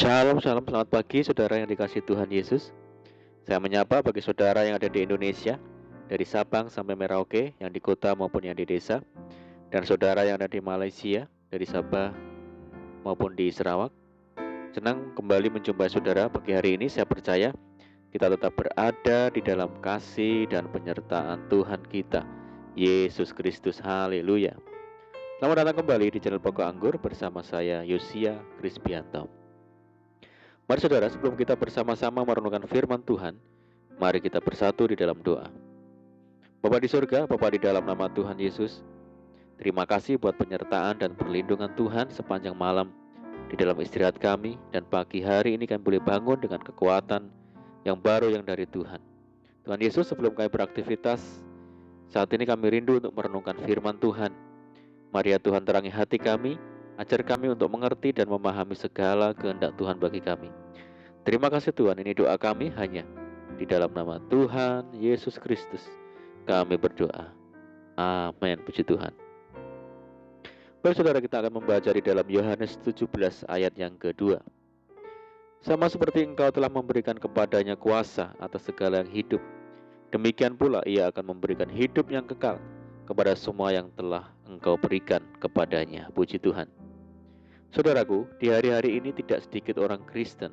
Shalom, shalom, selamat pagi saudara yang dikasihi Tuhan Yesus. Saya menyapa bagi saudara yang ada di Indonesia, dari Sabang sampai Merauke, yang di kota maupun yang di desa, dan saudara yang ada di Malaysia, dari Sabah maupun di Sarawak. Senang kembali menjumpai saudara pagi hari ini. Saya percaya kita tetap berada di dalam kasih dan penyertaan Tuhan kita, Yesus Kristus. Haleluya. Selamat datang kembali di channel Pokok Anggur bersama saya, Yosia Krispianto. Mari saudara, sebelum kita bersama-sama merenungkan firman Tuhan, mari kita bersatu di dalam doa. Bapa di surga, Bapa di dalam nama Tuhan Yesus, terima kasih buat penyertaan dan perlindungan Tuhan sepanjang malam di dalam istirahat kami, dan pagi hari ini kami boleh bangun dengan kekuatan yang baru yang dari Tuhan. Tuhan Yesus, sebelum kami beraktivitas, saat ini kami rindu untuk merenungkan firman Tuhan. Mari ya Tuhan, terangi hati kami, ajar kami untuk mengerti dan memahami segala kehendak Tuhan bagi kami. Terima kasih Tuhan, ini doa kami hanya di dalam nama Tuhan Yesus Kristus kami berdoa. Amin, puji Tuhan. Baik saudara, kita akan membaca di dalam Yohanes 17 ayat yang kedua. Sama seperti engkau telah memberikan kepadanya kuasa atas segala yang hidup, demikian pula ia akan memberikan hidup yang kekal kepada semua yang telah engkau berikan kepadanya. Puji Tuhan. Saudaraku, di hari-hari ini tidak sedikit orang Kristen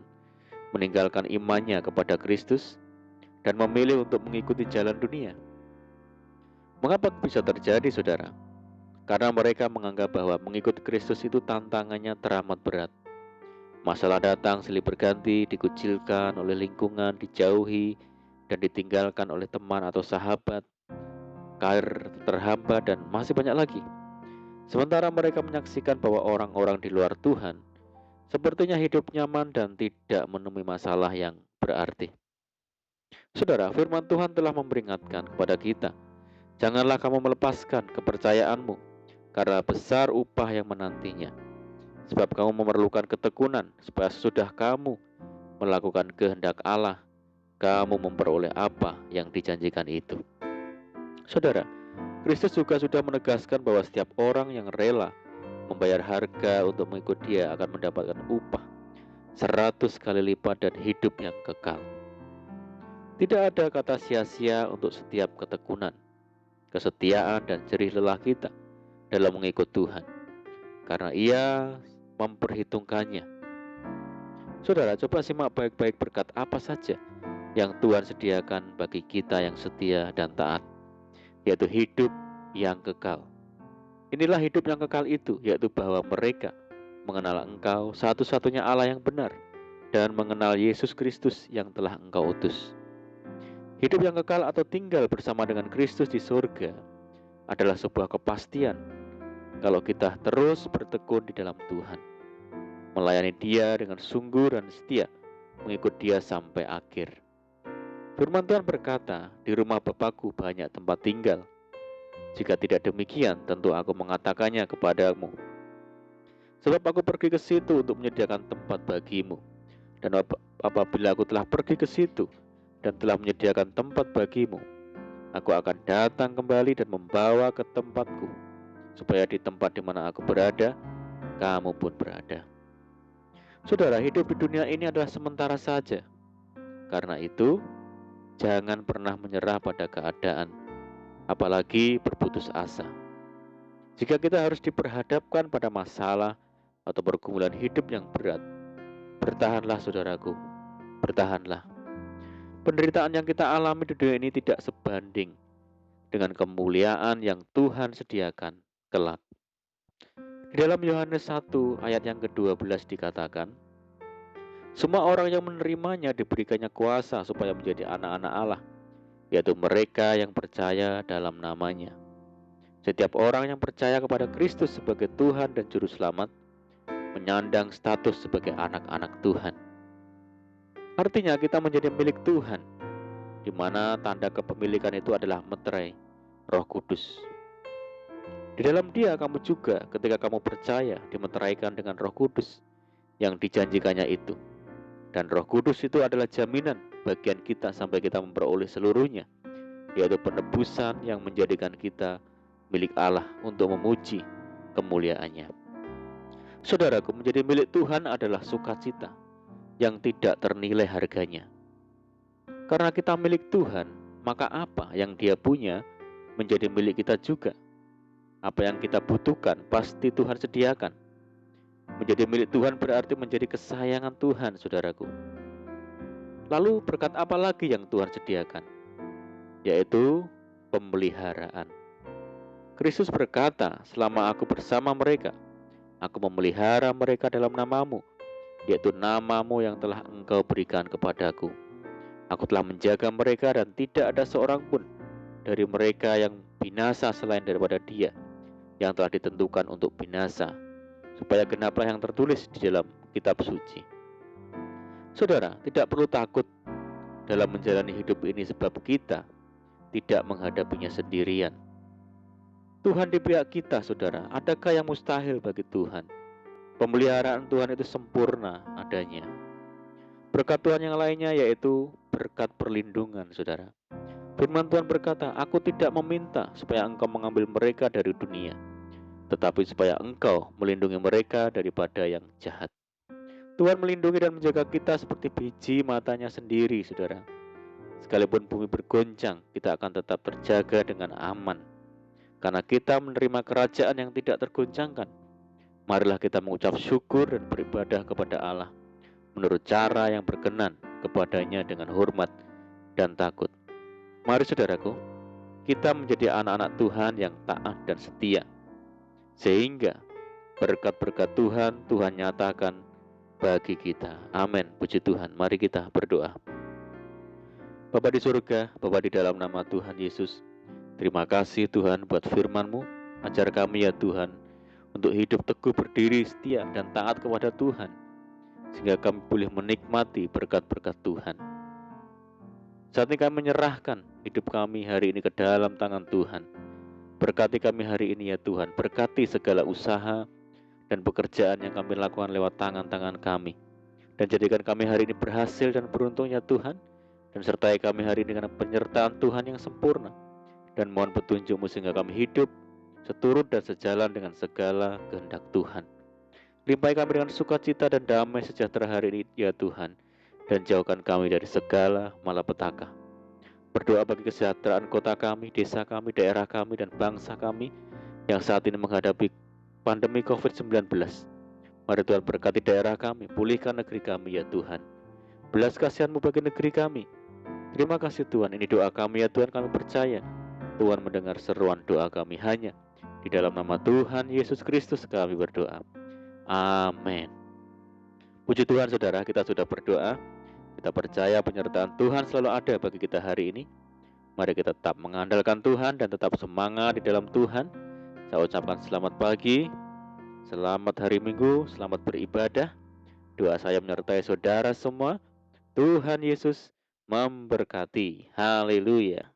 meninggalkan imannya kepada Kristus dan memilih untuk mengikuti jalan dunia. Mengapa bisa terjadi, saudara? Karena mereka menganggap bahwa mengikuti Kristus itu tantangannya teramat berat. Masalah datang silih berganti, dikucilkan oleh lingkungan, dijauhi, dan ditinggalkan oleh teman atau sahabat, karir terhambat, dan masih banyak lagi. Sementara mereka menyaksikan bahwa orang-orang di luar Tuhan sepertinya hidup nyaman dan tidak menemui masalah yang berarti. Saudara, firman Tuhan telah memperingatkan kepada kita, janganlah kamu melepaskan kepercayaanmu, karena besar upah yang menantinya. Sebab kamu memerlukan ketekunan, supaya sesudah kamu melakukan kehendak Allah, kamu memperoleh apa yang dijanjikan itu. Saudara, Kristus juga sudah menegaskan bahwa setiap orang yang rela membayar harga untuk mengikut Dia akan mendapatkan upah 100 kali lipat dan hidup yang kekal. Tidak ada kata sia-sia untuk setiap ketekunan, kesetiaan, dan jerih lelah kita dalam mengikut Tuhan, karena Ia memperhitungkannya. Saudara, coba simak baik-baik berkat apa saja yang Tuhan sediakan bagi kita yang setia dan taat, yaitu hidup yang kekal. Inilah hidup yang kekal itu, yaitu bahwa mereka mengenal Engkau satu-satunya Allah yang benar, dan mengenal Yesus Kristus yang telah Engkau utus. Hidup yang kekal atau tinggal bersama dengan Kristus di surga adalah sebuah kepastian kalau kita terus bertekun di dalam Tuhan, melayani Dia dengan sungguh dan setia, mengikut Dia sampai akhir. Firman Tuhan berkata, di rumah Bapakku banyak tempat tinggal. Jika tidak demikian, tentu aku mengatakannya kepadamu. Sebab aku pergi ke situ untuk menyediakan tempat bagimu. Dan apabila aku telah pergi ke situ dan telah menyediakan tempat bagimu, aku akan datang kembali dan membawa ke tempatku, supaya di tempat di mana aku berada, kamu pun berada. Saudara, hidup di dunia ini adalah sementara saja. Karena itu, jangan pernah menyerah pada keadaan, apalagi berputus asa. Jika kita harus diperhadapkan pada masalah atau pergumulan hidup yang berat, bertahanlah saudaraku, bertahanlah. Penderitaan yang kita alami di dunia ini tidak sebanding dengan kemuliaan yang Tuhan sediakan kelak. Di dalam Yohanes 1 ayat yang ke-12 dikatakan, semua orang yang menerimanya diberikannya kuasa supaya menjadi anak-anak Allah, yaitu mereka yang percaya dalam namanya. Setiap orang yang percaya kepada Kristus sebagai Tuhan dan Juru Selamat menyandang status sebagai anak-anak Tuhan. Artinya kita menjadi milik Tuhan, di mana tanda kepemilikan itu adalah meterai Roh Kudus. Di dalam Dia kamu juga, ketika kamu percaya, dimeteraikan dengan Roh Kudus yang dijanjikannya itu. Dan Roh Kudus itu adalah jaminan bagian kita sampai kita memperoleh seluruhnya, yaitu penebusan yang menjadikan kita milik Allah untuk memuji kemuliaannya. Saudaraku, menjadi milik Tuhan adalah sukacita, yang tidak ternilai harganya. Karena kita milik Tuhan, maka apa yang Dia punya menjadi milik kita juga. Apa yang kita butuhkan pasti Tuhan sediakan. Menjadi milik Tuhan berarti menjadi kesayangan Tuhan, saudaraku. Lalu berkat apa lagi yang Tuhan sediakan? Yaitu pemeliharaan. Kristus berkata, selama aku bersama mereka, aku memelihara mereka dalam namamu, yaitu namamu yang telah engkau berikan kepadaku. Aku telah menjaga mereka dan tidak ada seorang pun dari mereka yang binasa selain daripada Dia yang telah ditentukan untuk binasa, supaya genaplah yang tertulis di dalam kitab suci. Saudara, tidak perlu takut dalam menjalani hidup ini sebab kita tidak menghadapinya sendirian. Tuhan di pihak kita, saudara. Adakah yang mustahil bagi Tuhan? Pemeliharaan Tuhan itu sempurna adanya. Berkat Tuhan yang lainnya yaitu berkat perlindungan, saudara. Firman Tuhan berkata, aku tidak meminta supaya engkau mengambil mereka dari dunia, tetapi supaya engkau melindungi mereka daripada yang jahat. Tuhan melindungi dan menjaga kita seperti biji matanya sendiri, saudara. Sekalipun bumi bergoncang, kita akan tetap terjaga dengan aman. Karena kita menerima kerajaan yang tidak tergoncangkan. Marilah kita mengucap syukur dan beribadah kepada Allah menurut cara yang berkenan kepadanya dengan hormat dan takut. Mari saudaraku, kita menjadi anak-anak Tuhan yang taat dan setia, sehingga berkat-berkat Tuhan nyatakan bagi kita. Amin. Puji Tuhan. Mari kita berdoa. Bapa di surga, Bapa di dalam nama Tuhan Yesus, terima kasih Tuhan buat firman-Mu. Ajar kami ya Tuhan untuk hidup teguh, berdiri, setia, dan taat kepada Tuhan, sehingga kami boleh menikmati berkat-berkat Tuhan. Saat ini kami menyerahkan hidup kami hari ini ke dalam tangan Tuhan. Berkati kami hari ini ya Tuhan. Berkati segala usaha dan pekerjaan yang kami lakukan lewat tangan-tangan kami. Dan jadikan kami hari ini berhasil dan beruntung ya Tuhan. Dan sertai kami hari ini dengan penyertaan Tuhan yang sempurna. Dan mohon petunjuk-Mu sehingga kami hidup seturut dan sejalan dengan segala kehendak Tuhan. Limpahi kami dengan sukacita dan damai sejahtera hari ini ya Tuhan. Dan jauhkan kami dari segala malapetaka. Berdoa bagi kesejahteraan kota kami, desa kami, daerah kami, dan bangsa kami yang saat ini menghadapi pandemi COVID-19. Mari Tuhan berkati daerah kami, pulihkan negeri kami ya Tuhan. Belas kasihan-Mu bagi negeri kami. Terima kasih Tuhan, ini doa kami ya Tuhan, kami percaya Tuhan mendengar seruan doa kami hanya di dalam nama Tuhan Yesus Kristus kami berdoa. Amin. Puji Tuhan saudara, kita sudah berdoa. Kita percaya penyertaan Tuhan selalu ada bagi kita hari ini. Mari kita tetap mengandalkan Tuhan dan tetap semangat di dalam Tuhan. Saya ucapkan selamat pagi, selamat hari Minggu, selamat beribadah. Doa saya menyertai saudara semua. Tuhan Yesus memberkati. Haleluya.